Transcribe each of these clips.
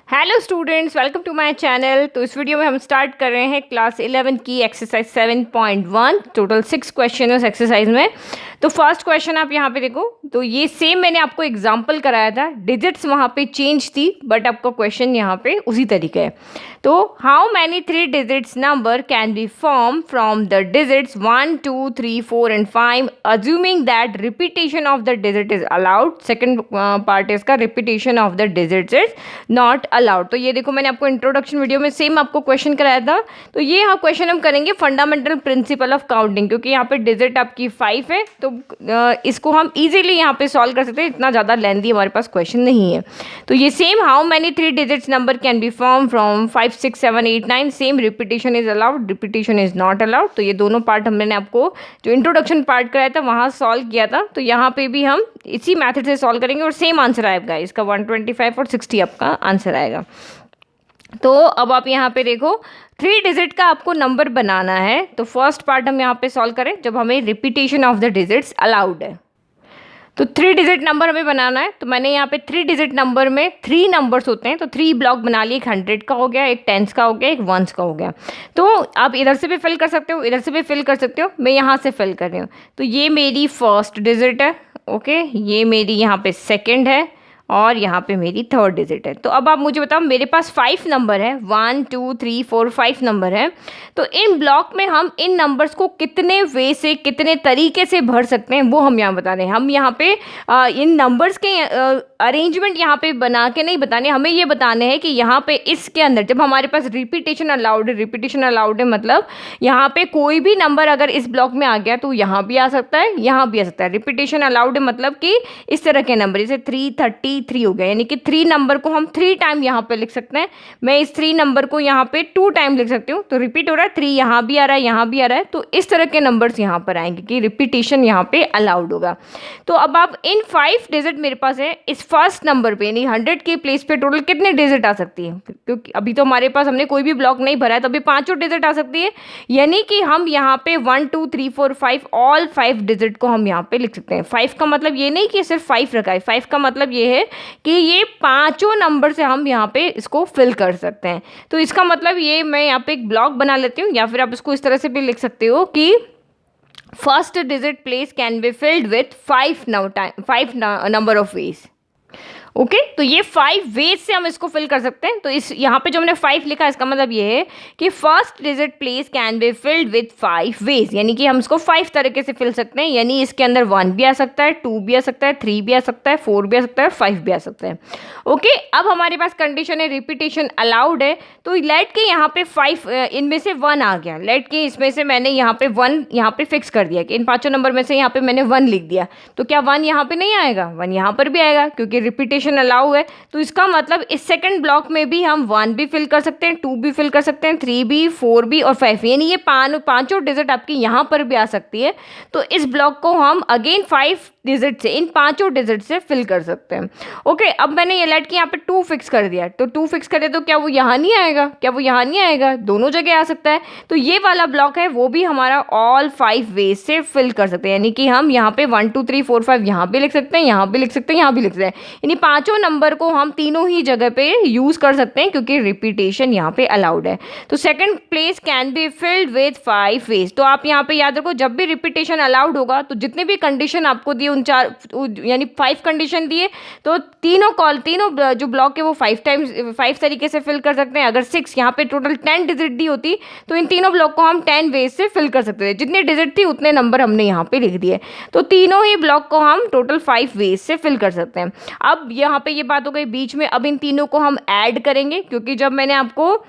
Hello students, welcome to my channel. तो इस video में हम स्टार्ट कर रहे हैं क्लास 11 की एक्सरसाइज 7.1। टोटल 6 क्वेश्चन है उस एक्सरसाइज में। तो फर्स्ट क्वेश्चन आप यहाँ पे देखो, तो ये सेम मैंने आपको एग्जांपल कराया था, डिजिट्स वहाँ पे चेंज थी बट आपका क्वेश्चन यहाँ पे उसी तरीके है। तो how many 3 digits number can be form from the digits 1, 2, 3, 4 and 5 assuming that repetition of the digit is allowed. Second part है इसका, repetition of the digits is not allowed. तो ये देखो, मैंने आपको इंट्रोडक्शन वीडियो में सेम आपको question कराया था। तो ये यहाँ क्वेश्चन हम करेंगे फंडामेंटल प्रिंसिपल ऑफ काउंटिंग, क्योंकि यहाँ पे डिजिट आपकी 5 है तो इसको हम इजीली यहाँ पे सॉल्व कर सकते हैं, इतना ज़्यादा लेंथी हमारे पास क्वेश्चन नहीं है। तो ये same how many 3 digits number can be form from 5, 6, 7, 8, 9, same repetition is allowed, repetition is not allowed. तो ये दोनों पार्ट हमने आपको जो इंट्रोडक्शन पार्ट कराया था वहाँ सॉल्व किया था। तो यहाँ पे भी हम इसी मैथड से सॉल्व करेंगे और सेम आंसर आएगा इसका, 125 और 60 आपका आंसर आएगा। तो अब आप यहाँ पे देखो, 3 डिजिट का आपको नंबर बनाना है। तो फर्स्ट पार्ट हम यहाँ पे सॉल्व करें जब हमें repetition of the digits allowed है। तो 3 डिजिट नंबर हमें बनाना है। तो मैंने यहाँ पे 3 डिजिट नंबर में 3 नंबर्स होते हैं, तो 3 ब्लॉक बना लिए। एक 100 का हो गया, एक 10s का हो गया, एक 1s का हो गया। तो आप इधर से भी फिल कर सकते हो, इधर से भी फिल कर सकते हो। मैं यहाँ से फिल कर रही हूँ। तो ये मेरी फर्स्ट डिजिट है, ओके, ये मेरी यहाँ पे सेकेंड है और यहाँ पे मेरी थर्ड डिजिट है। तो अब आप मुझे बताओ, मेरे पास 5 नंबर है, 1, 2, 3, 4, 5 नंबर है। तो इन ब्लॉक में हम इन नंबर्स को कितने वे से, कितने तरीके से भर सकते हैं वो हम यहाँ बता रहे हैं। हम यहाँ पे इन नंबर्स के अरेंजमेंट यहाँ पे बना के नहीं बताने, हमें ये बताने हैं कि यहाँ पे इसके अंदर जब हमारे पास रिपीटेशन अलाउड है, रिपीटेशन अलाउड है मतलब यहाँ पे कोई भी नंबर अगर इस ब्लॉक में आ गया तो यहाँ भी आ सकता है, यहाँ भी आ सकता है। रिपीटेशन अलाउड है मतलब कि इस तरह के नंबर, जैसे 333 हो गया, यानी कि 3 नंबर को हम 3 टाइम यहाँ पे लिख सकते हैं। मैं इस 3 नंबर को यहाँ पे 2 टाइम लिख सकती हूँ, तो रिपीट हो रहा है, 3 यहाँ भी आ रहा है, यहाँ भी आ रहा है। तो इस तरह के नंबर्स यहाँ पर आएंगे कि रिपीटेशन यहाँ पे अलाउड होगा। तो अब आप इन 5 डिजिट मेरे पास है, इस फर्स्ट नंबर पे यानी 100 के प्लेस पे टोटल कितने डिजिट आ सकती है, क्योंकि अभी तो हमारे पास हमने कोई भी ब्लॉक नहीं भरा है, तो अभी 5 डिजिट आ सकती है। यानी कि हम यहाँ पे 1, 2, 3, 4, 5 ऑल 5 डिजिट को हम यहाँ पे लिख सकते हैं। 5 का मतलब ये नहीं कि सिर्फ 5 रखा है, 5 का मतलब ये है कि ये 5 नंबर से हम यहाँ पे इसको फिल कर सकते हैं। तो इसका मतलब ये, मैं यहाँ पे एक ब्लॉक बना लेती हूँ, या फिर आप इसको इस तरह से भी लिख सकते हो कि first digit place can be filled with 5 number of ways. Okay तो ये 5 वेज से हम इसको फिल कर सकते हैं। तो इस यहाँ पे जो हमने 5 लिखा है इसका मतलब ये है कि first digit place can be filled with 5 ways, यानी कि हम इसको 5 तरीके से फिल सकते हैं। यानी इसके अंदर 1 भी आ सकता है, 2 भी आ सकता है, 3 भी आ सकता है, 4 भी आ सकता है, 5 भी आ सकता है। ओके अब हमारे पास कंडीशन है रिपीटेशन अलाउड है। तो लेट के यहाँ पे 5 इनमें से 1 आ गया, लेट के इसमें से मैंने यहाँ पे 1 यहाँ पे फिक्स कर दिया कि इन 5 नंबर में से यहाँ पे मैंने 1 लिख दिया। तो क्या 1 यहाँ पे नहीं आएगा? 1 यहाँ पर भी आएगा, क्योंकि रिपीटेशन अलाउ है। तो इसका मतलब इस सेकंड ब्लॉक में भी हम 1 भी फिल कर सकते हैं, 2 भी फिल कर सकते हैं, 3 भी, 4 भी और 5, यानी ये पांचों डिजिट आपकी यहाँ पर भी आ सकती है। तो इस ब्लॉक को हम अगेन 5 डिजिट से, इन 5 डिजिट से फिल कर सकते हैं। ओके अब मैंने ये लेट के यहाँ पे 2 फिक्स कर दिया, तो 2 फिक्स कर दिया तो क्या वो यहाँ नहीं आएगा? क्या वो यहाँ नहीं आएगा? दोनों जगह आ सकता है। तो ये वाला ब्लॉक है वो भी हमारा ऑल 5 वेज से फिल कर सकते हैं, यानी कि हम यहाँ पे 1, 2, 3, 4, 5 यहाँ भी लिख सकते हैं, यहाँ भी लिख सकते हैं, यहाँ भी लिख सकते हैं। यानी 5 नंबर को हम तीनों ही जगह पे यूज कर सकते हैं, क्योंकि रिपीटेशन यहाँ पे अलाउड है। तो second place can be filled with 5 ways. तो आप यहाँ पे याद रखो, जब भी रिपीटेशन अलाउड होगा तो जितने भी कंडीशन आपको दिए, उन 4 यानी 5 कंडीशन दिए, तो तीनों जो ब्लॉक है वो 5 तरीके से फिल कर सकते हैं। अगर 6 यहाँ पे टोटल 10 डिजिट दी होती तो इन तीनों ब्लॉक को हम 10 वेज से फिल कर सकते थे। जितने डिजिट थी उतने नंबर हमने यहाँ पे लिख दिए, तो तीनों ही ब्लॉक को हम टोटल 5 वेज से फिल कर सकते हैं। अब यहाँ पे ये बात हो गई बीच में, अब इन तीनों को हम ऐड करेंगे, क्योंकि जब मैंने आपको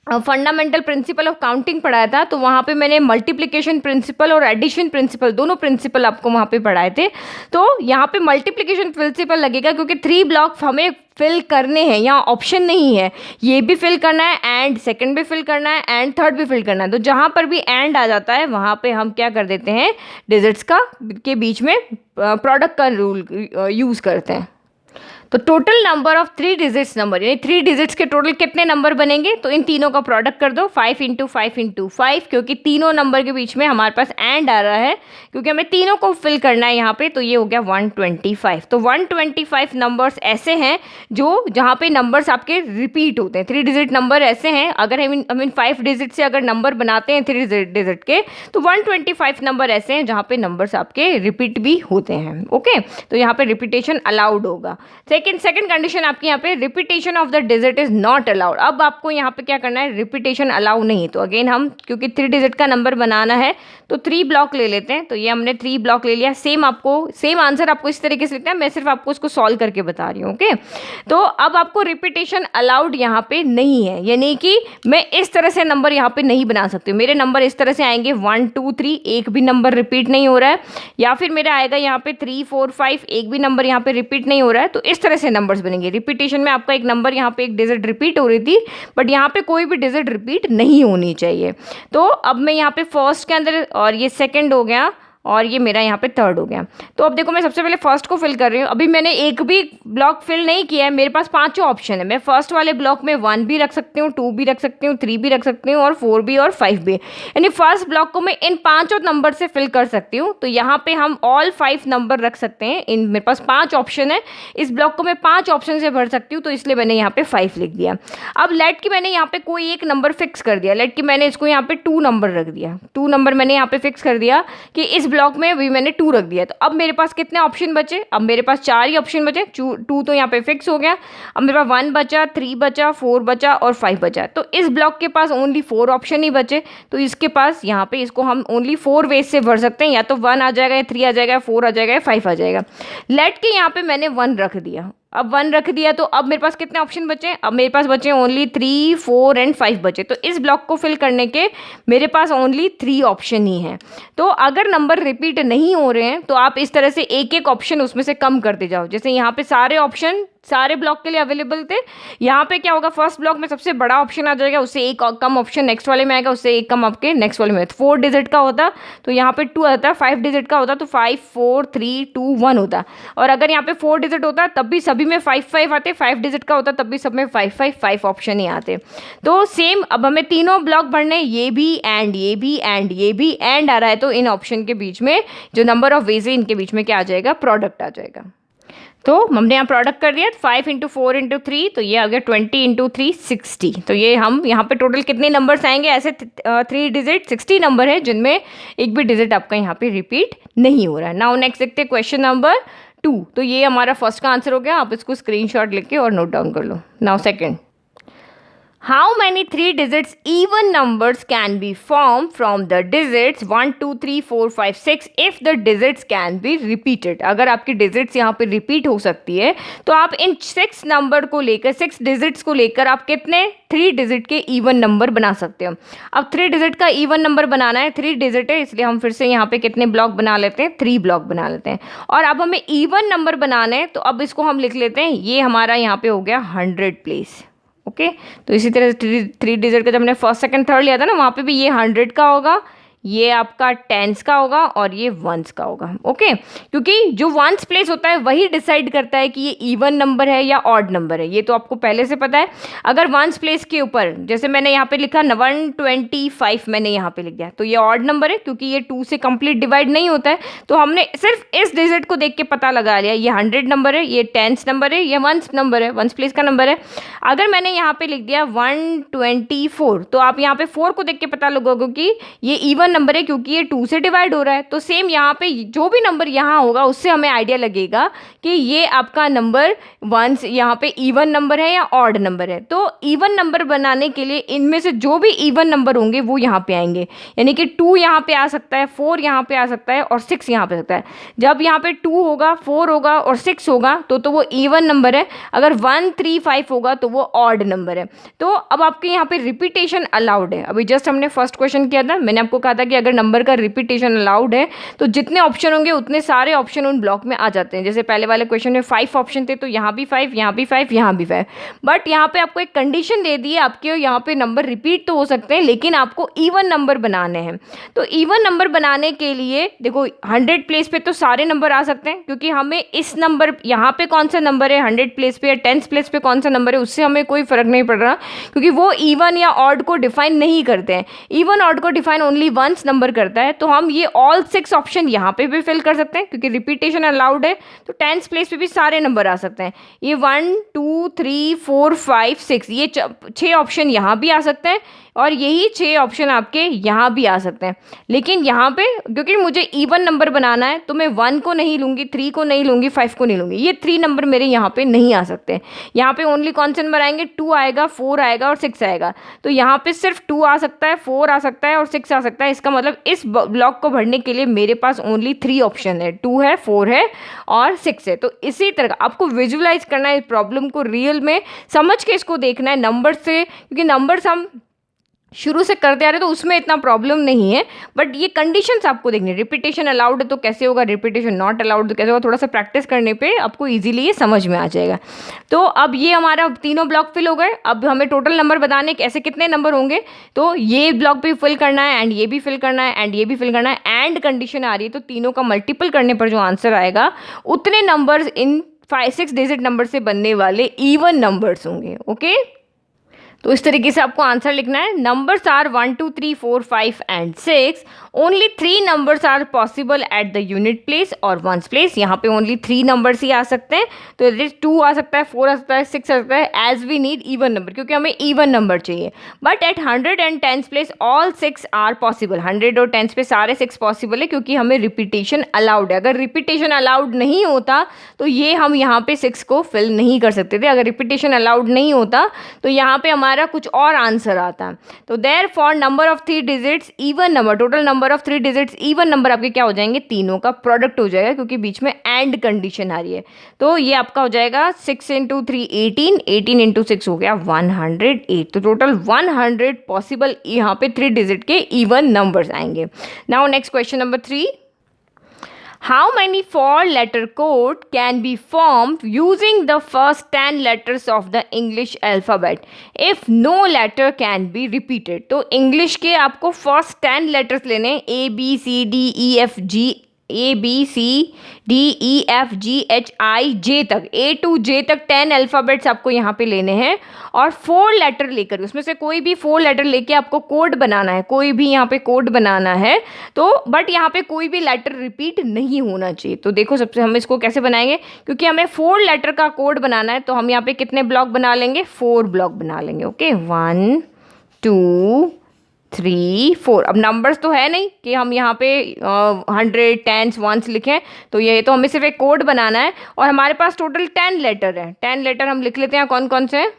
फंडामेंटल प्रिंसिपल ऑफ काउंटिंग पढ़ाया था तो वहाँ पे मैंने मल्टीप्लिकेशन प्रिंसिपल और एडिशन प्रिंसिपल दोनों प्रिंसिपल आपको वहाँ पे पढ़ाए थे। तो यहाँ पे मल्टीप्लिकेशन प्रिंसिपल लगेगा, क्योंकि 3 ब्लॉक हमें फिल करने हैं, यहाँ ऑप्शन नहीं है, ये भी फिल करना है एंड सेकंड भी फिल करना है एंड थर्ड भी फिल करना है। तो जहाँ पर भी एंड आ जाता है वहाँ पे हम क्या कर देते हैं, डिजिट्स का के बीच में प्रोडक्ट का रूल यूज़ करते हैं। तो total number of 3 digits number, यानी 3 डिजिट्स के टोटल कितने नंबर बनेंगे, तो इन तीनों का प्रोडक्ट कर दो 5 इंटू 5 इंटू 5, क्योंकि तीनों नंबर के बीच में हमारे पास एंड आ रहा है, क्योंकि हमें तीनों को फिल करना है यहाँ पे, तो ये हो गया 125। तो 125 नंबर्स ऐसे हैं जो जहाँ पे नंबर्स आपके रिपीट होते हैं। 3 डिजिट नंबर ऐसे हैं, अगर हम इन 5 डिजिट से अगर नंबर बनाते हैं 3 डिजिट के, तो 125 नंबर ऐसे हैं जहाँ पे नंबर्स आपके रिपीट भी होते हैं। ओके, तो यहाँ पे रिपीटेशन अलाउड होगा। सेकंड कंडीशन आपकी यहाँ पे repetition of the digit is not allowed. अब आपको यहाँ पे क्या करना है, रिपीटेशन अलाउ नहीं है। तो अगेन हम क्योंकि 3 डिजिट का नंबर बनाना है तो 3 ब्लॉक ले लेते हैं। तो ये हमने 3 ब्लॉक ले लिया। सेम आंसर आपको इस तरीके से लिखना है, मैं सिर्फ आपको इसको सॉल्व करके बता रही हूँ। ओके, तो अब आपको रिपीटेशन अलाउड यहाँ पे नहीं है, यानी कि मैं इस तरह से नंबर यहाँ पे नहीं बना सकती हूँ। मेरे नंबर इस तरह से आएंगे 1 2 3, एक भी नंबर रिपीट नहीं हो रहा है, या फिर मेरा आएगा यहाँ पे 3 4 5, एक भी नंबर यहाँ पे रिपीट नहीं हो रहा है। तो इस तरह से नंबर्स बनेंगे। रिपीटेशन में आपका एक नंबर यहाँ पे एक डिजिट रिपीट हो रही थी, बट यहाँ पे कोई भी डिजिट रिपीट नहीं होनी चाहिए। तो अब मैं यहाँ पे फर्स्ट के अंदर, और ये सेकंड हो गया, और ये मेरा यहाँ पे थर्ड हो गया। तो अब देखो मैं सबसे पहले फर्स्ट को फिल कर रही हूँ। अभी मैंने एक भी ब्लॉक फिल नहीं किया है, मेरे पास 5 ऑप्शन है। मैं फर्स्ट वाले ब्लॉक में 1 भी रख सकती हूँ, 2 भी रख सकती हूँ, 3 भी रख सकती हूँ, और 4 भी और 5 भी। यानी फर्स्ट ब्लॉक को मैं इन 5 नंबर से फिल कर सकती हूँ। तो यहाँ पे हम ऑल 5 नंबर रख सकते हैं। इन मेरे पास 5 ऑप्शन है, इस ब्लॉक को मैं 5 ऑप्शन से भर सकती हूँ, तो इसलिए मैंने यहाँ पे 5 लिख दिया। अब लेट की मैंने यहाँ पे कोई एक नंबर फिक्स कर दिया। लेट की मैंने इसको यहाँ पे 2 नंबर रख दिया। 2 नंबर मैंने यहाँ पे फिक्स कर दिया कि इस ब्लॉक में अभी मैंने 2 रख दिया। तो अब मेरे पास कितने ऑप्शन बचे, अब मेरे पास 4 ही ऑप्शन बचे। 2 तो यहाँ पे फिक्स हो गया। अब मेरे पास 1 बचा, 3 बचा, 4 बचा और 5 बचा। तो इस ब्लॉक के पास ओनली 4 ऑप्शन ही बचे। तो इसके पास यहाँ पे इसको हम ओनली 4 वेज से भर सकते हैं, या तो 1 आ जाएगा, या 3 आ जाएगा, 4 आ जाएगा, 5 आ जाएगा। लेट के यहाँ पे मैंने 1 रख दिया। अब 1 रख दिया तो अब मेरे पास कितने ऑप्शन बचे, अब मेरे पास बचे ओनली 3 4 एंड 5 बचे। तो इस ब्लॉक को फिल करने के मेरे पास ओनली 3 ऑप्शन ही हैं। तो अगर नंबर रिपीट नहीं हो रहे हैं तो आप इस तरह से एक एक ऑप्शन उसमें से कम करते जाओ। जैसे यहाँ पे सारे ऑप्शन सारे ब्लॉक के लिए अवेलेबल थे, यहाँ पे क्या होगा, फर्स्ट ब्लॉक में सबसे बड़ा ऑप्शन आ जाएगा, उससे एक कम ऑप्शन नेक्स्ट वाले में आएगा, उससे एक कम आपके नेक्स्ट वाले में। 4 डिजिट का होता तो यहाँ पे 2 आता, 5 डिजिट का होता तो 5 4 3 2 1 होता, और अगर यहाँ पे 4 डिजिट होता तब भी सभी में 5 5 आते, 5 डिजिट का होता तब भी सब में 5 5 5 ऑप्शन ही आते। तो सेम अब हमें तीनों ब्लॉक भरने, ये भी एंड ये भी एंड ये भी एंड आ रहा है, तो इन ऑप्शन के बीच में जो नंबर ऑफ वेज है इनके बीच में क्या आ जाएगा, प्रोडक्ट आ जाएगा। तो हमने यहाँ प्रोडक्ट कर दिया 5 इंटू 4 इंटू 3, तो ये आ गया 20 इंटू 3 60। तो ये हम यहाँ पे टोटल कितने नंबर्स आएंगे, ऐसे 3 डिजिट 60 नंबर है जिनमें एक भी डिजिट आपका यहाँ पे रिपीट नहीं हो रहा है। नाउ नेक्स्ट देखते हैं क्वेश्चन नंबर 2। तो ये हमारा फर्स्ट का आंसर हो गया, आप इसको स्क्रीनशॉट लेके और नोट डाउन कर लो। Now second, how many 3 digits even numbers can be formed from the digits 1 2 3 4 5 6 if the digits can be repeated। अगर आपकी डिजिट्स यहाँ पे रिपीट हो सकती है तो आप इन 6 नंबर को लेकर, 6 डिजिट्स को लेकर आप कितने 3 डिजिट के इवन नंबर बना सकते हो। अब 3 डिजिट का इवन नंबर बनाना है, 3 डिजिट है इसलिए हम फिर से यहाँ पे कितने ब्लॉक बना लेते हैं, 3 ब्लॉक बना लेते हैं। और अब हमें इवन नंबर बनाना है तो अब इसको हम लिख लेते हैं, ये हमारा यहाँ पे हो गया 100 प्लेस। ओके, तो इसी तरह से 3 डिजिट का जब हमने फर्स्ट सेकंड थर्ड लिया था ना, वहाँ पे भी ये 100 का होगा, ये आपका 10s का होगा और ये 1s का होगा। ओके, क्योंकि जो 1s प्लेस होता है वही डिसाइड करता है कि ये इवन नंबर है या ऑड नंबर है, ये तो आपको पहले से पता है। अगर 1s प्लेस के ऊपर जैसे मैंने यहाँ पे लिखा 125 मैंने यहाँ पे लिख दिया तो ये ऑड नंबर है, क्योंकि ये 2 से कंप्लीट डिवाइड नहीं होता है। तो हमने सिर्फ इस डिजिट को देख के पता लगा लिया ये 100 नंबर है, ये 10s नंबर है, ये 1s नंबर है, 1s प्लेस का नंबर है। अगर मैंने यहाँ पे लिख दिया 124 तो आप यहाँ पे 4 को देख के पता लगोगे कि ये इवन नंबर है, क्योंकि ये 2 से डिवाइड हो रहा है। तो सेम यहाँ पे जो भी नंबर यहाँ होगा उससे हमें आइडिया लगेगा कि ये आपका नंबर 1 यहाँ पे इवन नंबर है या ऑड नंबर है। तो इवन नंबर बनाने के लिए इनमें से जो भी इवन नंबर होंगे वो यहाँ पे आएंगे, यानी कि 2 यहाँ पे आ सकता है, 4 यहाँ पे आ सकता है और 6 यहाँ पे आ सकता है। जब यहाँ पे 2 होगा, 4 होगा और 6 होगा तो वो इवन नंबर है। अगर 1 3 5 होगा तो वो ऑड नंबर है। तो अब आपके यहाँ पे रिपीटेशन अलाउड है। अभी जस्ट हमने फर्स्ट क्वेश्चन किया था, मैंने आपको कहा था कि अगर नंबर का रिपीटेशन अलाउड है तो जितने ऑप्शन होंगे उतने सारे ऑप्शन उन ब्लॉक में आ जाते हैं। जैसे पहले वाले क्वेश्चन में 5 ऑप्शन थे, तो यहाँ भी 5, यहाँ भी 5, यहाँ भी 5। बट यहाँ पे आपको एक कंडीशन दे दी है, आपके यहाँ पे नंबर रिपीट तो हो सकते हैं लेकिन आपको इवन नंबर बनाने हैं। तो इवन नंबर बनाने के लिए देखो 100 प्लेस पे तो सारे नंबर आ सकते हैं, क्योंकि हमें इस नंबर यहाँ पे कौन सा नंबर है 100 प्लेस पे या 10 प्लेस पे कौन सा नंबर है उससे हमें कोई फर्क नहीं पड़ रहा, क्योंकि वो इवन या ऑड को डिफाइन नहीं करते हैं। इवन ऑड को डिफाइन ओनली वंस नंबर करता है। तो हम ये ऑल 6 ऑप्शन यहाँ पे भी फिल कर सकते हैं, क्योंकि रिपीटेशन अलाउड है तो 10 प्लेस पे भी सारे नंबर आ सकते हैं। ये 1 2 3 4 5 6 ये 6 ऑप्शन यहाँ भी आ सकते हैं और यही 6 ऑप्शन आपके यहाँ भी आ सकते हैं। लेकिन यहाँ पे क्योंकि मुझे इवन नंबर बनाना है तो मैं 1 को नहीं लूँगी, 3 को नहीं लूँगी, 5 को नहीं लूँगी। ये 3 नंबर मेरे यहाँ पे नहीं आ सकते। यहाँ पे ओनली कौन से नंबर आएंगे, 2 आएगा, 4 आएगा और 6 आएगा। तो यहाँ पे सिर्फ 2 आ सकता है, 4 आ सकता है और 6 आ सकता है। इसका मतलब इस ब्लॉक को भरने के लिए मेरे पास ओनली 3 ऑप्शन है, 2 है, 4 है और 6 है। तो इसी तरह आपको विजुअलाइज करना है, प्रॉब्लम को रियल में समझ के इसको देखना है नंबर से, क्योंकि नंबर्स हम शुरू से करते आ रहे तो उसमें इतना प्रॉब्लम नहीं है। बट ये कंडीशंस आपको देखनी है, रिपीटेशन अलाउड है तो कैसे होगा, रिपीटेशन नॉट अलाउड तो कैसे होगा। थोड़ा सा प्रैक्टिस करने पे आपको इजीली ये समझ में आ जाएगा। तो अब ये हमारा तीनों ब्लॉक फिल हो गए। अब हमें टोटल नंबर बताने ऐसे कितने नंबर होंगे, तो ये ब्लॉक भी फिल करना है एंड ये भी फिल करना है एंड ये भी फिल करना है एंड कंडीशन आ रही है, तो तीनों का मल्टीपल करने पर जो आंसर आएगा उतने नंबर्स इन 5-6 डिजिट नंबर से बनने वाले इवन नंबर्स होंगे। ओके, तो इस तरीके से आपको आंसर लिखना है। Numbers are 1 2 3 4 5 and 6। Only 3 numbers are possible at the unit place और वंस प्लेस। यहाँ पे ओनली 3 नंबर्स ही आ सकते हैं, तो 2 आ सकता है, 4 आ सकता है, 6 आ सकता है, as we need even number, क्योंकि हमें इवन नंबर चाहिए। But at 100 and 10 place all 6 are possible. 100 और 10 पे सारे 6 पॉसिबल है, क्योंकि हमें रिपीटेशन अलाउड है। अगर रिपीटेशन अलाउड नहीं होता तो ये हम यहाँ पे 6 को फिल नहीं कर सकते थे। अगर रिपीटेशन अलाउड नहीं होता तो यहाँ पे हमारा कुछ और आंसर आता। तो therefore number of 3 digits even number, total number of 3 digits even number आपके क्या हो जाएंगे, तीनों का प्रोडक्ट हो जाएगा, क्योंकि बीच में एंड कंडीशन आ रही है। तो ये आपका हो जाएगा 6 × 3 18, 18 × 6 हो गया 108। तो टोटल 100 पॉसिबल यहाँ पे 3 डिजिट के इवन नंबर्स आएंगे। Now next question number 3। How many 4-letter code can be formed using the first 10 letters of the English alphabet if no letter can be repeated? तो English के आपको first 10 letters लेने हैं, A B C D E F G A B C D E F G H I J तक, A to J तक 10 alphabets आपको यहाँ पे लेने हैं और 4 लेटर लेकर उसमें से कोई भी 4 लेटर लेके आपको कोड बनाना है, कोई भी यहाँ पे कोड बनाना है। तो बट यहाँ पे कोई भी लेटर रिपीट नहीं होना चाहिए। तो देखो सबसे हम इसको कैसे बनाएंगे, क्योंकि हमें 4 लेटर का कोड बनाना है, तो हम यहाँ पे कितने ब्लॉक बना लेंगे, 4 ब्लॉक बना लेंगे। ओके, 1 2 3 4। अब नंबर्स तो है नहीं कि हम यहाँ पे 100 10s 1s लिखें, तो ये तो हमें सिर्फ एक कोड बनाना है और हमारे पास टोटल 10 लेटर है। 10 लेटर हम लिख लेते हैं कौन कौन से हैं।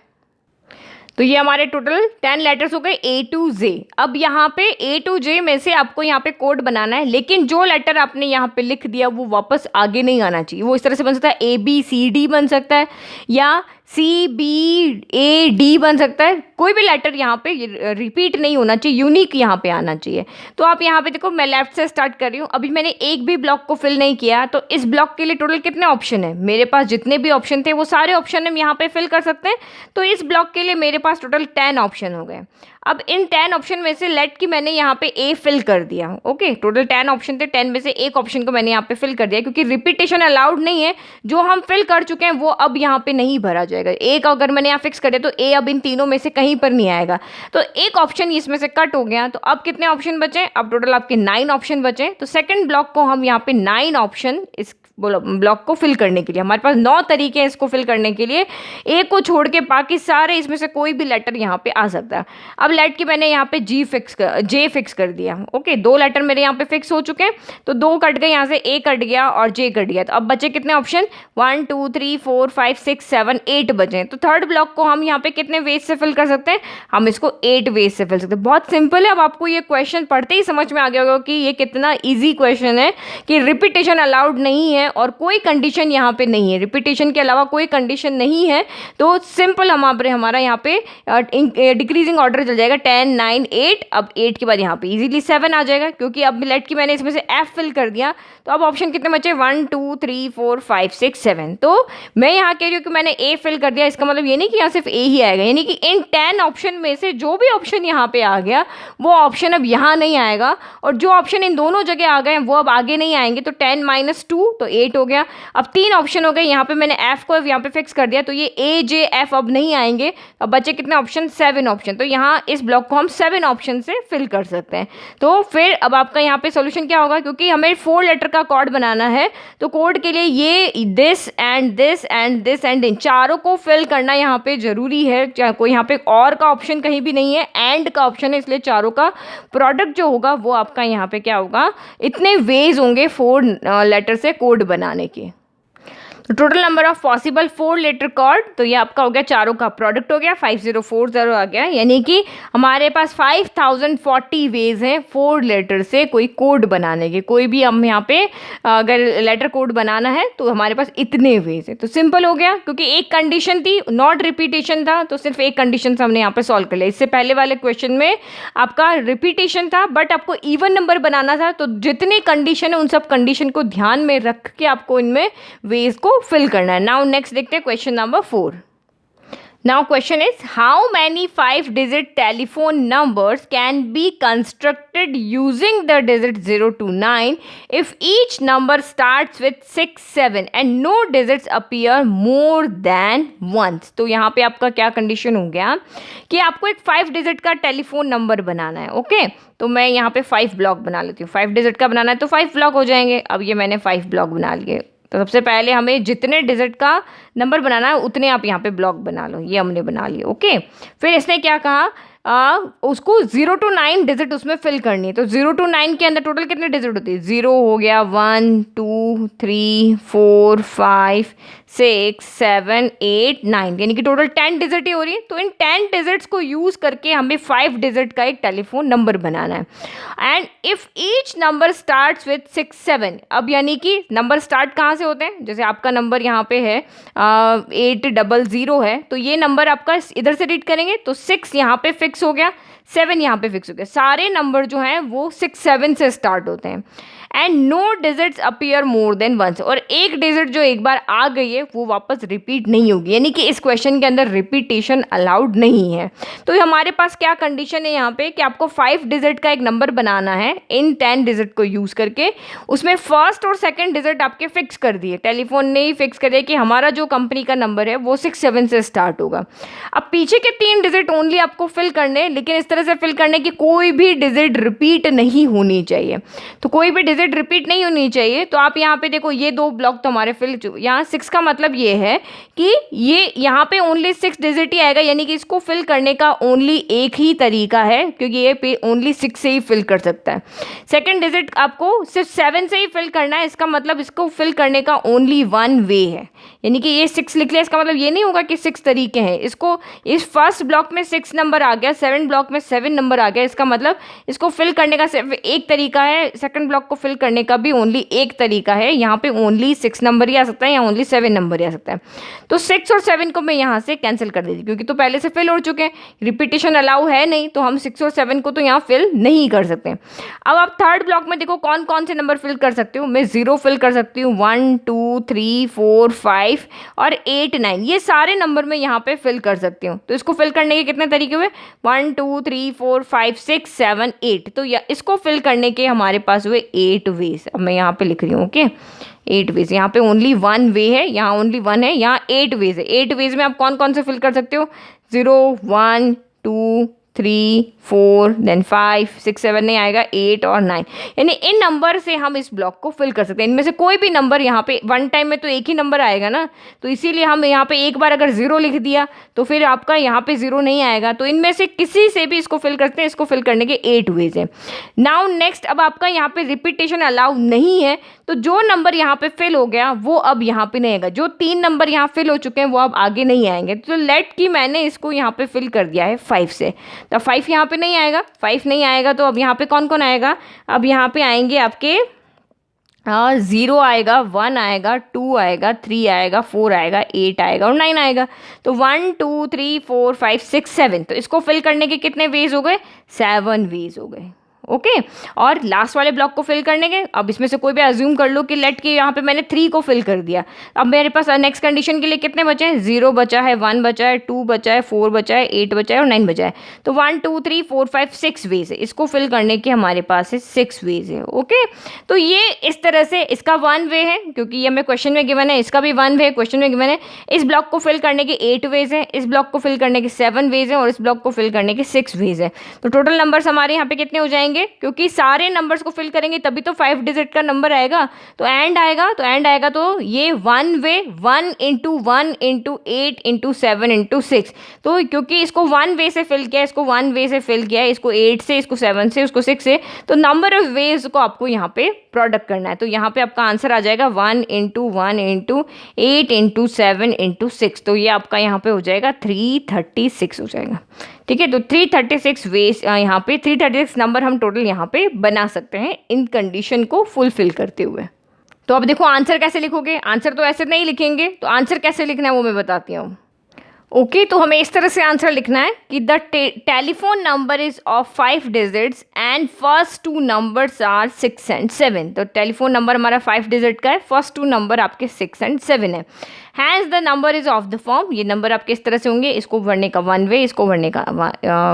तो ये हमारे टोटल 10 लेटर्स हो गए A to Z। अब यहाँ पे A to J में से आपको यहाँ पे कोड बनाना है, लेकिन जो लेटर आपने यहाँ पे लिख दिया वो वापस आगे नहीं आना चाहिए। वो इस तरह से बन सकता है A B C D बन सकता है या C B A D बन सकता है। कोई भी लेटर यहाँ पे रिपीट नहीं होना चाहिए, यूनिक यहाँ पे आना चाहिए। तो आप यहाँ पे देखो, मैं लेफ्ट से स्टार्ट कर रही हूँ। अभी मैंने एक भी ब्लॉक को फिल नहीं किया, तो इस ब्लॉक के लिए टोटल कितने ऑप्शन है, मेरे पास जितने भी ऑप्शन थे वो सारे ऑप्शन हम यहाँ पे फिल कर सकते हैं। तो इस ब्लॉक के लिए मेरे पास टोटल 10 ऑप्शन हो गए। अब इन 10 ऑप्शन में से लेट की मैंने यहाँ पे A फिल कर दिया। ओके, टोटल 10 ऑप्शन थे, 10 में से एक ऑप्शन को मैंने यहाँ पे फिल कर दिया, क्योंकि रिपीटेशन अलाउड नहीं है। जो हम फिल कर चुके हैं वो अब यहाँ पे नहीं भरा जाएगा। एक अगर मैंने यहाँ फिक्स कर दिया तो A अब इन तीनों में से कहीं पर नहीं आएगा। तो एक ऑप्शन इसमें से कट हो गया। तो अब कितने ऑप्शन बचे, अब टोटल आपके 9 ऑप्शन बचे। तो सेकेंड ब्लॉक को हम यहाँ पे 9 ऑप्शन इस ब्लॉक को फिल करने के लिए, हमारे पास 9 तरीके हैं इसको फिल करने के लिए। एक को छोड़ के बाकी सारे इसमें से कोई भी लेटर यहाँ पे आ सकता है। अब लेट की मैंने यहाँ पे J फिक्स कर दिया। ओके, 2 लेटर मेरे यहाँ पे फिक्स हो चुके हैं, तो 2 कट गए, यहाँ से A कट गया और J कट गया। तो अब बचे कितने ऑप्शन, 1 2 3 4 5 6 7 8 बचे। तो थर्ड ब्लॉक को हम यहाँ पे कितने वेज से फिल कर सकते हैं, हम इसको 8 वेज से फिल सकते हैं। बहुत सिंपल है। अब आपको ये क्वेश्चन पढ़ते ही समझ में आ गया होगा कि ये कितना ईजी क्वेश्चन है, कि रिपीटेशन अलाउड नहीं है और कोई कंडीशन यहाँ पे नहीं है, रिपीटेशन के अलावा कोई कंडीशन नहीं है, तो सिंपल हमारा यहाँ पे डिक्रीजिंग ऑर्डर चल जाएगा 10, 9, 8। अब 8 के बाद यहाँ पे इजीली 7 आ जाएगा, क्योंकि अब लेट की मैंने इसमें से F फिल कर दिया। तो अब ऑप्शन कितने बचे, 1, 2, 3, 4, 5, 6, 7। तो मैं यहाँ कह रही हूँ कि मैंने A फिल कर दिया, इसका मतलब ये नहीं कि यहाँ सिर्फ A ही आएगा, यानी कि इन 10 ऑप्शन में से जो भी ऑप्शन यहाँ पे आ गया वो ऑप्शन अब यहाँ नहीं आएगा, और जो ऑप्शन इन दोनों जगह आ गए वो अब आगे नहीं आएंगे। तो 10 - 2 तो 8 हो गया। अब 3 ऑप्शन हो गए, यहाँ पे मैंने F को यहाँ पे फिक्स कर दिया, तो ये A, J, F अब नहीं आएंगे। अब बचे कितने ऑप्शन, 7 ऑप्शन। तो यहाँ इस ब्लॉक को हम 7 ऑप्शन से फिल कर सकते हैं। तो फिर अब आपका यहाँ पे सोल्यूशन क्या होगा, क्योंकि हमें 4 लेटर का कोड बनाना है, तो कोड के लिए ये this and this and this and in चारों को फिल करना यहाँ पे जरूरी है। कोई यहाँ पे और का ऑप्शन कहीं भी नहीं है, एंड का ऑप्शन है, इसलिए चारों का प्रोडक्ट जो होगा वो आपका यहाँ पे क्या होगा, इतने वेज होंगे 4 लेटर से कोड बनाने के। तो total number of possible 4 letter code, तो ये आपका हो गया, चारों का प्रोडक्ट हो गया, 5040 आ गया, यानी कि हमारे पास 5040 वेज हैं 4 लेटर से कोई कोड बनाने के। कोई भी हम यहाँ पे अगर लेटर कोड बनाना है तो हमारे पास इतने वेज है। तो सिंपल हो गया, क्योंकि एक कंडीशन थी, नॉट रिपीटेशन था, तो सिर्फ एक कंडीशन से हमने यहाँ पे सॉल्व कर लिया। इससे पहले वाले क्वेश्चन में आपका रिपीटेशन था, बट आपको इवन नंबर बनाना था, तो जितनी कंडीशन है उन सब कंडीशन को ध्यान में रख के आपको इनमें वेज को फिल करना है। नाउ नेक्स्ट देखते हैं question number 4। Now question is, how many 5-digit telephone numbers can be constructed using the digit 0 to 9 if each number starts with 6, 7 and no digits appear more than once? तो यहाँ पे आपका क्या condition हो गया कि आपको एक 5 डिजिट का टेलीफोन नंबर बनाना है। ओके, तो मैं यहाँ पे 5 ब्लॉक बना लेती हूँ। 5 डिजिट का बनाना है तो 5 ब्लॉक हो जाएंगे। अब ये मैंने 5 ब्लॉक बना लिए। तो सबसे पहले हमें जितने डिजिट का नंबर बनाना है उतने आप यहाँ पे ब्लॉक बना लो। ये हमने बना लिए। ओके, फिर इसने क्या कहा, उसको 0 to 9 डिजिट उसमें फिल करनी है। तो 0 to 9 के अंदर टोटल कितने डिजिट होती है, 0 हो गया, 1, 2, 3, 4, 5, 6, 7, 8, 9, यानी कि टोटल 10 डिजिट ही हो रही है। तो इन 10 डिजिट्स को यूज़ करके हमें 5 डिजिट का एक टेलीफोन नंबर बनाना है। And if each number starts with 6, 7, अब यानी कि नंबर स्टार्ट कहाँ से होते हैं, जैसे आपका नंबर यहाँ पे है 800 है, तो ये नंबर आपका इधर से रीड करेंगे तो 6 यहाँ पे फिक्स हो गया, 7 यहाँ पे फिक्स हो गया। सारे नंबर जो हैं वो 6, 7 से स्टार्ट होते हैं। And no digits appear more than once, और एक डिजिट जो एक बार आ गई है वो वापस रिपीट नहीं होगी, यानी कि इस क्वेश्चन के अंदर रिपीटेशन अलाउड नहीं है। तो हमारे पास क्या कंडीशन है यहाँ पे कि आपको 5 डिजिट का एक नंबर बनाना है इन 10 डिजिट को यूज़ करके। उसमें फर्स्ट और सेकंड डिजिट आपके फिक्स कर दिए, टेलीफोन ने ही फिक्स कर दिया कि हमारा जो कंपनी का नंबर है वो 6, 7 से स्टार्ट होगा। अब पीछे के 3 डिजिट ओनली आपको फिल करने, लेकिन इस तरह से फिल करने की कोई भी डिजिट रिपीट नहीं होनी चाहिए। तो कोई भी डिजिट रिपीट नहीं होनी चाहिए। तो आप यहाँ पे देखो, ये 2 ब्लॉक तो हमारे फिल, यहाँ 6 का मतलब ये है कि ये यहाँ पे ओनली 6 डिजिट ही आएगा, यानी कि इसको फिल करने का ओनली एक ही तरीका है, क्योंकि ये पे ओनली 6 से ही फिल कर सकता है। सेकंड डिजिट आपको सिर्फ 7 से ही फिल करना है, इसका मतलब इसको फिल करने का ओनली 1 वे है, यानी कि ये 6 लिख लिया, इसका मतलब ये नहीं होगा कि 6 तरीके हैं। इसको इस फर्स्ट ब्लॉक में 6 नंबर आ गया, 7 ब्लॉक में 7 नंबर आ गया, इसका मतलब इसको फिल करने का सिर्फ एक तरीका है। सेकंड ब्लॉक को फिल करने का भी ओनली एक तरीका है। यहाँ पे ओनली 6 नंबर ही आ सकता है या ओनली 7 नंबर ही आ सकता है। तो 6 और 7 को मैं यहाँ से कैंसिल कर देती, क्योंकि तो पहले से फिल हो चुके हैं, रिपीटेशन अलाउ है नहीं, तो हम 6 और 7 को तो यहाँ फिल नहीं कर सकते। अब आप थर्ड ब्लॉक में देखो कौन कौन से नंबर फिल कर सकते हो। मैं 0 फिल कर सकती हूँ, 1, 2, 3, 4, 5 और 8, 9, ये सारे नंबर मैं यहाँ पे फिल कर सकती हूँ। तो इसको फिल करने के कितने तरीके हुए, 1, 2, 3, 4, 5, 6, 7, 8। तो इसको फिल करने के हमारे पास हुए 8 वेज। अब मैं यहाँ पे लिख रही हूँ, ओके, 8 वेज। यहाँ पे ओनली 1 वे है, यहाँ ओनली 1 है, यहाँ 8 वेज है। 8 वेज में आप कौन कौन से फिल कर सकते हो, 0, 1, 2, 3, 4, देन 5, 6, 7 नहीं आएगा, 8 और 9, यानी इन नंबर से हम इस ब्लॉक को फिल कर सकते हैं। इनमें से कोई भी नंबर यहाँ पे वन टाइम में तो एक ही नंबर आएगा ना, तो इसीलिए हम यहाँ पे एक बार अगर 0 लिख दिया तो फिर आपका यहाँ पे 0 नहीं आएगा। तो इनमें से किसी से भी इसको फिल करते हैं। इसको फिल करने के 8 वेज हैं। नाउ नेक्स्ट, अब आपका यहाँ पे रिपीटेशन अलाउ नहीं है, तो जो नंबर यहाँ पे फिल हो गया वो अब यहाँ पे नहीं आएगा। जो 3 नंबर यहाँ फिल हो चुके हैं वो अब आगे नहीं आएंगे। तो लेट की मैंने इसको यहाँ पे फिल कर दिया है 5 से, तो 5 यहाँ पे नहीं आएगा। 5 नहीं आएगा तो अब यहाँ पे कौन कौन आएगा, अब यहाँ पे आएंगे आपके 0 आएगा, 1 आएगा, 2 आएगा, 3 आएगा, 4 आएगा, 8 आएगा और 9 आएगा। तो 1 2 3 4 5 6 7, तो इसको फिल करने के कितने वेज हो गए? 7 वेज हो गए। ओके और लास्ट वाले ब्लॉक को फिल करने के, अब इसमें से कोई भी अज्यूम कर लो कि लेट के यहाँ पे मैंने 3 को फिल कर दिया। अब मेरे पास नेक्स्ट कंडीशन के लिए कितने बचे हैं? 0 बचा है, 1 बचा है, 2 बचा है, 4 बचा है, 8 बचा है और 9 बचा है। तो 1 2 3 4 5 6 वेज है, इसको फिल करने के हमारे पास है 6 वेज है। ओके तो ये इस तरह से इसका 1 वे है, क्योंकि ये हमें क्वेश्चन में गिवन है, इसका भी 1 वे क्वेश्चन में गिवन है। इस ब्लॉक को फिल करने के 8 वेज है, इस ब्लॉक को फिल करने के 7 वेज है और इस ब्लॉक को फिल करने के 6 वेज है। तो टोटल नंबर्स हमारे यहाँ पे कितने हो जाएंगे? क्योंकि सारे नंबर्स को फिल करेंगे तभी तो 5 डिजिट का नंबर आएगा। तो एंड आएगा तो ये 1 वे 1 इंटू 1 इंटू 8 इंटू 7 इंटू 6। तो क्योंकि इसको 1 वे से फिल किया, इसको 1 वे से फिल किया, इसको 8 से, इसको 7 से, इसको 6 से, तो नंबर ऑफ वेज को आपको यहाँ पे प्रोडक्ट करना है। तो यहाँ पे आपका आंसर आ जाएगा 1 इंटू 1 इंटू 8 इंटू 7 इंटू 6। तो ये आपका यहाँ पे हो जाएगा 336 हो जाएगा। ठीक है, तो 336 वेज यहाँ पे 336 नंबर हम टोटल यहाँ पे बना सकते हैं इन कंडीशन को फुलफिल करते हुए। तो अब देखो आंसर कैसे लिखोगे? आंसर तो ऐसे नहीं लिखेंगे, तो आंसर कैसे लिखना है वो मैं बताती हूँ। ओके तो हमें इस तरह से आंसर लिखना है कि the telephone number is of 5 digits and first 2 numbers are 6 and 7। तो टेलीफोन नंबर हमारा 5 डिजिट का है, फर्स्ट 2 नंबर आपके 6 and 7 है। Hence the number is of the form, ये नंबर आपके इस तरह से होंगे, इसको भरने का 1 वे, इसको भरने का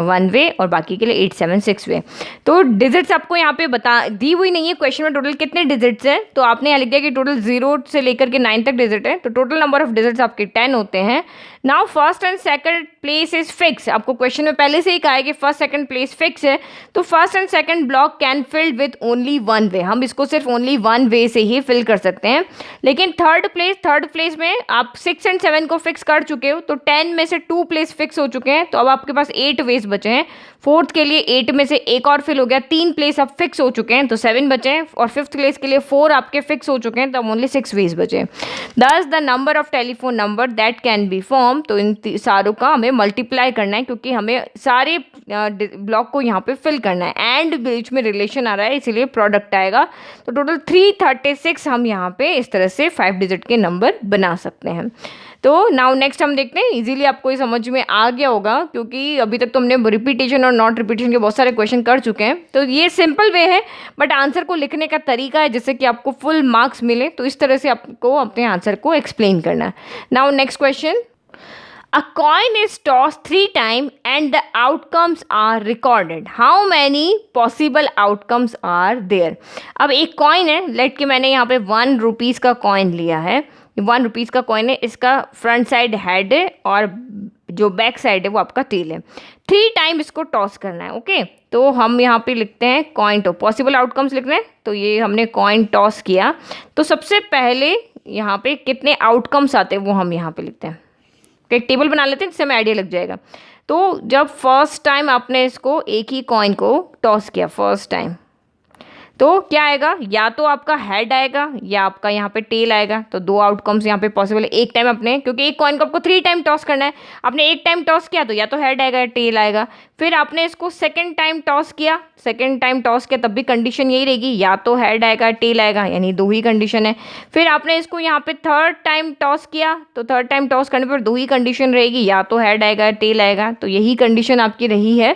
1 वे और बाकी के लिए 8 7 6 वे। तो डिजिट्स आपको यहाँ पे बता दी हुई नहीं है क्वेश्चन में टोटल कितने डिजिट्स हैं, तो आपने यहाँ लिख दिया कि टोटल 0 से लेकर के 9 तक डिजिट है। तो टोटल नंबर ऑफ डिजिट्स आपके 10 होते हैं। Now first and second place is fix, आपको क्वेश्चन में पहले से ही कहा है कि फर्स्ट सेकंड प्लेस फिक्स है। तो first and second block can filled with only 1 वे, हम इसको सिर्फ ओनली 1 वे से ही फिल कर सकते हैं। लेकिन थर्ड प्लेस में आप 6 and 7 को फिक्स कर चुके हो, तो 10 में से 2 प्लेस फिक्स हो चुके हैं, तो अब आपके पास 8 वेज बचे हैं। फोर्थ के लिए 8 में से एक और फिल हो गया, 3 प्लेस अब फिक्स हो चुके हैं, तो 7 बचे हैं। और फिफ्थ प्लेस के लिए 4 आपके फिक्स हो चुके हैं, तो अब ओनली 6 वेज बचे हैं। दस the number of telephone number that can be form, तो इन सारों का हमें मल्टीप्लाई करना है, क्योंकि हमें सारे ब्लॉक को यहाँ पे फिल करना है। एंड बीच में रिलेशन आ रहा है, इसीलिए प्रोडक्ट आएगा। तो टोटल 336 हम यहाँ पे इस तरह से 5 डिजिट के नंबर बना सकते हैं। तो नाउ नेक्स्ट हम देखते हैं, इजीली आपको ये समझ में आ गया होगा, क्योंकि अभी तक तो हमने रिपीटेशन और नॉट रिपीटेशन के बहुत सारे क्वेश्चन कर चुके हैं। तो ये सिंपल वे है, बट आंसर को लिखने का तरीका है जिससे कि आपको फुल मार्क्स मिले। तो इस तरह से आपको अपने आंसर को एक्सप्लेन करना है। Now next question, a coin is tossed 3 times and the outcomes are recorded. How many possible outcomes are there? अब एक कॉइन है, लेट के मैंने यहाँ पे 1 रुपीज़ का कॉइन लिया है। 1 रुपीज़ का कॉइन है, इसका फ्रंट साइड हेड है और जो बैक साइड है वो आपका टेल है। 3 टाइम इसको टॉस करना है। ओके तो हम यहाँ पे लिखते हैं कॉइन टॉस, पॉसिबल आउटकम्स लिख रहे हैं। तो ये हमने कॉइन टॉस किया, तो सबसे पहले यहाँ पे कितने आउटकम्स आते हैं वो हम यहाँ पे लिखते हैं। एक टेबल बना लेते हैं जिससे हमें आइडिया लग जाएगा। तो जब फर्स्ट टाइम आपने इसको एक ही कॉइन को टॉस किया फर्स्ट टाइम, तो क्या आएगा? या तो आपका हेड आएगा या आपका यहाँ पे टेल आएगा। तो 2 आउटकम्स यहाँ पे पॉसिबल है। एक टाइम आपने, क्योंकि एक कॉइन को आपको 3 टाइम टॉस करना है, आपने एक टाइम टॉस किया तो या तो हेड आएगा या टेल आएगा। फिर आपने इसको सेकंड टाइम टॉस किया, तब भी कंडीशन यही रहेगी, या तो हेड आएगा टेल आएगा, यानी 2 ही कंडीशन है। फिर आपने इसको यहाँ पे थर्ड टाइम टॉस किया, तो थर्ड टाइम टॉस करने पर 2 ही कंडीशन रहेगी, या तो हेड आएगा या टेल आएगा। तो यही कंडीशन आपकी रही है।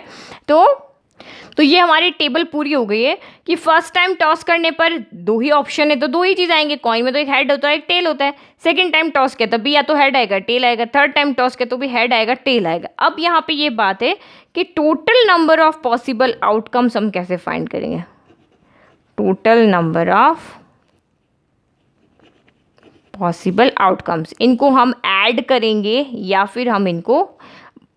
तो ये हमारी टेबल पूरी हो गई है कि फर्स्ट टाइम टॉस करने पर 2 ही ऑप्शन है, तो 2 ही चीज़ आएंगे। कॉइन में तो एक हेड होता है एक टेल होता है। सेकंड टाइम टॉस किया तब भी या तो हेड आएगा टेल आएगा, थर्ड टाइम टॉस किया तो भी हेड आएगा टेल आएगा। अब यहाँ पे ये बात है कि total number of possible outcomes हम कैसे फाइंड करेंगे। Total number of possible outcomes, इनको हम ऐड करेंगे या फिर हम इनको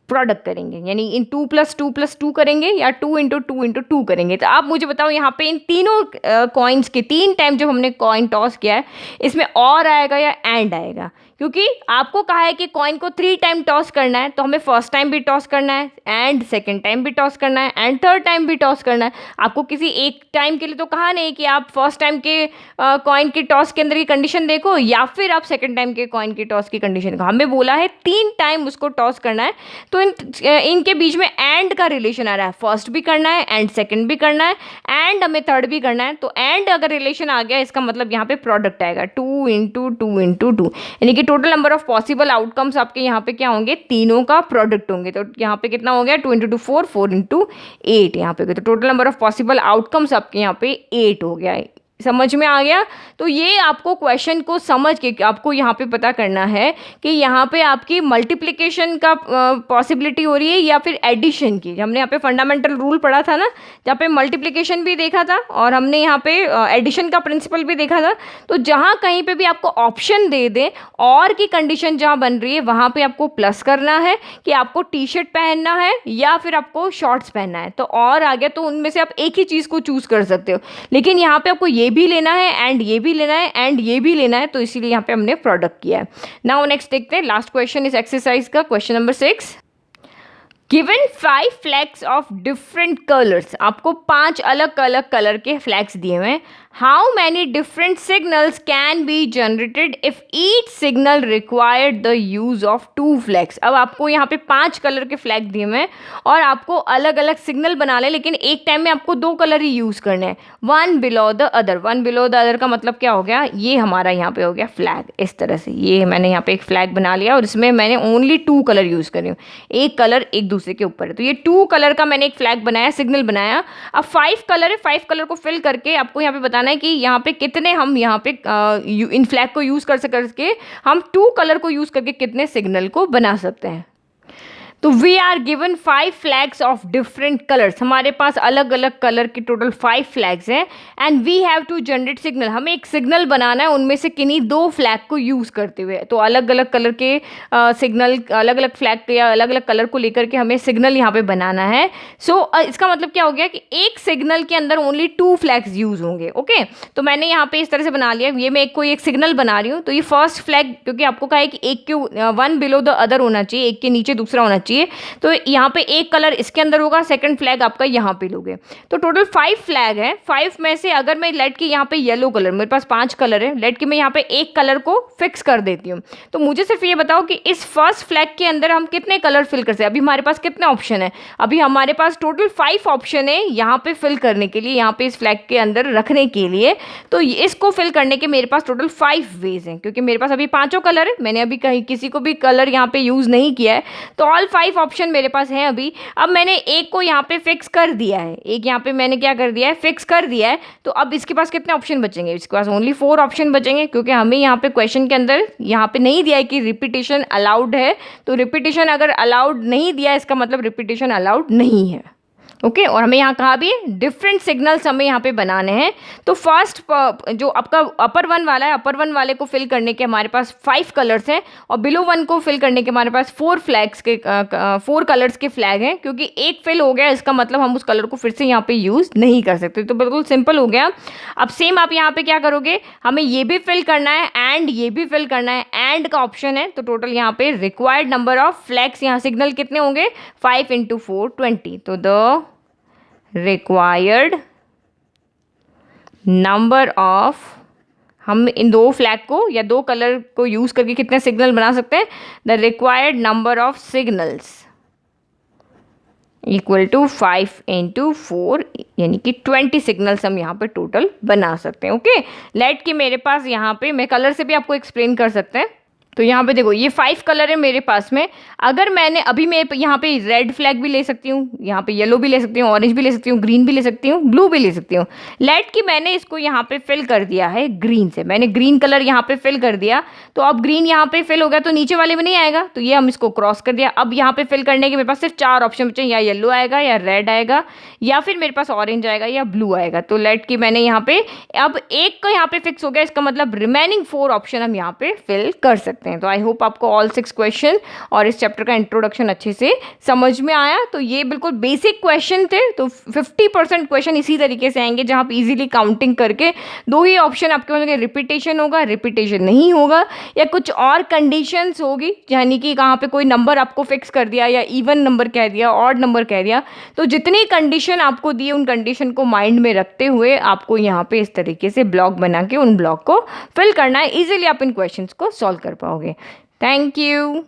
प्रोडक्ट करेंगे, यानी इन 2 + 2 + 2 करेंगे या 2 × 2 × 2 करेंगे। तो आप मुझे बताओ यहाँ पे इन तीनों कॉइन्स के 3 टाइम जब हमने कॉइन टॉस किया है, इसमें और आएगा या एंड आएगा? क्योंकि आपको कहा है कि कॉइन को 3 टाइम टॉस करना है, तो हमें फर्स्ट टाइम भी टॉस करना है एंड सेकंड टाइम भी टॉस करना है एंड थर्ड टाइम भी टॉस करना है। आपको किसी एक टाइम के लिए तो कहा नहीं कि आप फर्स्ट टाइम के कॉइन की टॉस के अंदर की कंडीशन देखो या फिर आप सेकंड टाइम के कॉइन की टॉस की कंडीशन देखो, हमें बोला है 3 टाइम उसको टॉस करना है। तो इनके बीच में एंड का रिलेशन आ रहा है, फर्स्ट भी करना है एंड सेकंड भी करना है एंड हमें थर्ड भी करना है। तो एंड अगर रिलेशन आ गया इसका मतलब यहाँ पे प्रोडक्ट आएगा 2 इंटू 2 इंटू 2, यानी कि total number of possible outcomes आपके यहाँ पे क्या होंगे, तीनों का प्रोडक्ट होंगे। तो यहाँ पे कितना हो गया, 2 इंटू 2 4, 4 इंटू 8 यहाँ पे, तो total number of possible outcomes आपके यहाँ पे 8 हो गया है। समझ में आ गया। तो ये आपको क्वेश्चन को समझ के आपको यहाँ पे पता करना है कि यहाँ पे आपकी मल्टीप्लिकेशन का पॉसिबिलिटी हो रही है या फिर एडिशन की। हमने यहाँ पे फंडामेंटल रूल पढ़ा था ना, जहाँ पे मल्टीप्लिकेशन भी देखा था और हमने यहाँ पे एडिशन का प्रिंसिपल भी देखा था। तो जहाँ कहीं पे भी आपको ऑप्शन दे दें और की कंडीशन जहाँ बन रही है वहाँ पे आपको प्लस करना है कि आपको टी शर्ट पहनना है या फिर आपको शॉर्ट्स पहनना है। तो और आ गया तो उनमें से आप एक ही चीज़ को चूज़ कर सकते हो, लेकिन यहाँ पे आपको ये भी लेना है एंड ये भी लेना है एंड ये भी लेना है, तो इसीलिए यहाँ पे हमने प्रोडक्ट किया है। नाउ नेक्स्ट देखते हैं, लास्ट क्वेश्चन इस एक्सरसाइज का, question number 6। Given 5 flags of different colours, आपको 5 अलग अलग कलर के फ्लैग्स दिए हुए हैं। How many different signals can be generated if each signal required the use of 2 flags. अब आपको यहाँ पे 5 कलर के फ्लैग दिए हुए हैं और आपको अलग अलग सिग्नल बना ले, लेकिन एक टाइम में आपको 2 कलर ही यूज करने हैं, one below the other. One below the other का मतलब क्या हो गया, ये हमारा यहाँ पे हो गया फ्लैग। इस तरह से ये मैंने यहाँ पे एक फ्लैग बना लिया और इसमें मैंने ओनली 2 कलर यूज कर रही हूँ, एक कलर एक दूसरे के ऊपर है। तो ये 2 कलर का मैंने एक फ्लैग बनाया, सिग्नल बनाया। अब 5 कलर है, 5 कलर को फिल करके आपको यहाँ पे बताना है कि यहाँ पे कितने हम यहाँ पे इन फ्लैग को यूज करके हम 2 कलर को यूज करके कितने सिग्नल को बना सकते हैं। तो we are given 5 flags of different colours, हमारे पास अलग अलग कलर के टोटल 5 फ्लैग्स हैं and we have to generate signal, हमें एक सिग्नल बनाना है उनमें से किन्हीं 2 फ्लैग को यूज़ करते हुए। तो अलग अलग कलर के सिग्नल, अलग अलग फ्लैग या अलग अलग कलर को लेकर के हमें सिग्नल यहाँ पे बनाना है। सो इसका मतलब क्या हो गया कि एक सिग्नल के अंदर ओनली 2 फ्लैग्स यूज़ होंगे। ओके, तो मैंने यहाँ पे इस तरह से बना लिया, ये मैं कोई एक सिग्नल बना रही हूँ। तो ये फर्स्ट फ्लैग, क्योंकि आपको कहा है कि एक के वन बिलो द अदर होना चाहिए, एक के नीचे दूसरा होना चाहिए, तो यहाँ पे एक कलर इसके अंदर होगा, सेकंड फ्लैग आपका यहाँ पे लोगे। तो टोटल 5 फ्लैग है, 5 में से अगर मैं लेट के यहाँ पे येलो कलर, मेरे पास 5 कलर है, लेट के मैं यहाँ पे एक कलर को फिक्स कर देती हूँ। तो मुझे सिर्फ ये बताओ कि इस फर्स्ट फ्लैग के अंदर हम कितने कलर फिल कर सकते हैं। अभी हमारे पास कितने ऑप्शन है, अभी हमारे पास टोटल 5 ऑप्शन है यहाँ पे फिल करने के लिए, यहाँ पे इस फ्लैग के अंदर रखने के लिए। तो इसको फिल करने के मेरे पास टोटल 5 वेज हैं, क्योंकि मेरे पास अभी 5 कलर है, मैंने अभी कहीं किसी को भी कलर यहाँ पे यूज नहीं किया है। तो ऑल 5 ऑप्शन मेरे पास है अभी। अब मैंने एक को यहाँ पे फिक्स कर दिया है, एक यहाँ पे मैंने क्या कर दिया है, फिक्स कर दिया है। तो अब इसके पास कितने ऑप्शन बचेंगे, इसके पास ओनली 4 ऑप्शन बचेंगे, क्योंकि हमें यहाँ पे क्वेश्चन के अंदर यहाँ पे नहीं दिया है कि रिपीटेशन अलाउड है। तो रिपीटेशन अगर अलाउड नहीं दिया इसका मतलब रिपीटेशन अलाउड नहीं है। ओके, और हमें यहाँ कहा भी है डिफरेंट सिग्नल्स हमें यहाँ पे बनाने हैं। तो फर्स्ट जो आपका अपर वन वाला है, अपर वन वाले को फिल करने के हमारे पास 5 कलर्स हैं और बिलो वन को फिल करने के हमारे पास 4 कलर्स के फ्लैग हैं। क्योंकि एक फिल हो गया इसका मतलब हम उस कलर को फिर से यहाँ पे यूज़ नहीं कर सकते। तो बिल्कुल सिंपल हो गया। अब सेम आप यहाँ पे क्या करोगे, हमें ये भी फिल करना है एंड ये भी फिल करना है, एंड का ऑप्शन है। तो टोटल यहाँ पे रिक्वायर्ड नंबर ऑफ फ्लैग्स, यहाँ सिग्नल कितने होंगे, 5 इंटू 4 20। तो द रिक्वायर्ड नंबर ऑफ, हम इन 2 फ्लैग को या 2 कलर को यूज़ करके कितने सिग्नल बना सकते हैं, the required number of signals equal to 5 into 4, यानी कि 20 सिग्नल्स हम यहाँ पे टोटल बना सकते हैं। ओके, लेट कि मेरे पास यहाँ पे, मैं कलर से भी आपको एक्सप्लेन कर सकते हैं। तो यहाँ पे देखो ये 5 कलर है मेरे पास में, अगर मैंने अभी मैं यहाँ पे रेड फ्लैग भी ले सकती हूँ, यहाँ पे येलो भी ले सकती हूँ, ऑरेंज भी ले सकती हूँ, ग्रीन भी ले सकती हूँ, ब्लू भी ले सकती हूँ। लेट कि मैंने इसको यहाँ पे फिल कर दिया है ग्रीन से, मैंने ग्रीन कलर यहाँ पे फिल कर दिया। तो अब ग्रीन यहाँ पे फिल हो गया तो नीचे वाले में नहीं आएगा, तो ये हम इसको क्रॉस कर दिया। अब यहाँ पे फिल करने के मेरे पास सिर्फ 4 ऑप्शन बचे, या येलो आएगा या रेड आएगा या फिर मेरे पास ऑरेंज आएगा या ब्लू आएगा। तो लेट कि मैंने यहाँ पे अब एक को यहाँ पे फिक्स हो गया, इसका मतलब रिमेनिंग 4 ऑप्शन हम यहाँ पे फिल कर सकते हैं। सकते हैं। तो आई होप आपको ऑल 6 क्वेश्चन और इस चैप्टर का इंट्रोडक्शन अच्छे से समझ में आया। तो ये बिल्कुल बेसिक क्वेश्चन थे। तो 50% क्वेश्चन इसी तरीके से आएंगे जहाँ आप इजीली काउंटिंग करके 2 ही ऑप्शन आपके होंगे, रिपीटेशन होगा, रिपीटेशन नहीं होगा, या कुछ और कंडीशंस होगी, यानी कि कहाँ पे कोई नंबर आपको फिक्स कर दिया या इवन नंबर कह दिया, ऑड नंबर कह दिया। तो जितनी कंडीशन आपको दी उन कंडीशन को माइंड में रखते हुए आपको यहाँ पे इस तरीके से ब्लॉक बना के उन ब्लॉक को फिल करना है। इजीली आप इन क्वेश्चंस को सॉल्व कर पाओगे। Thank you.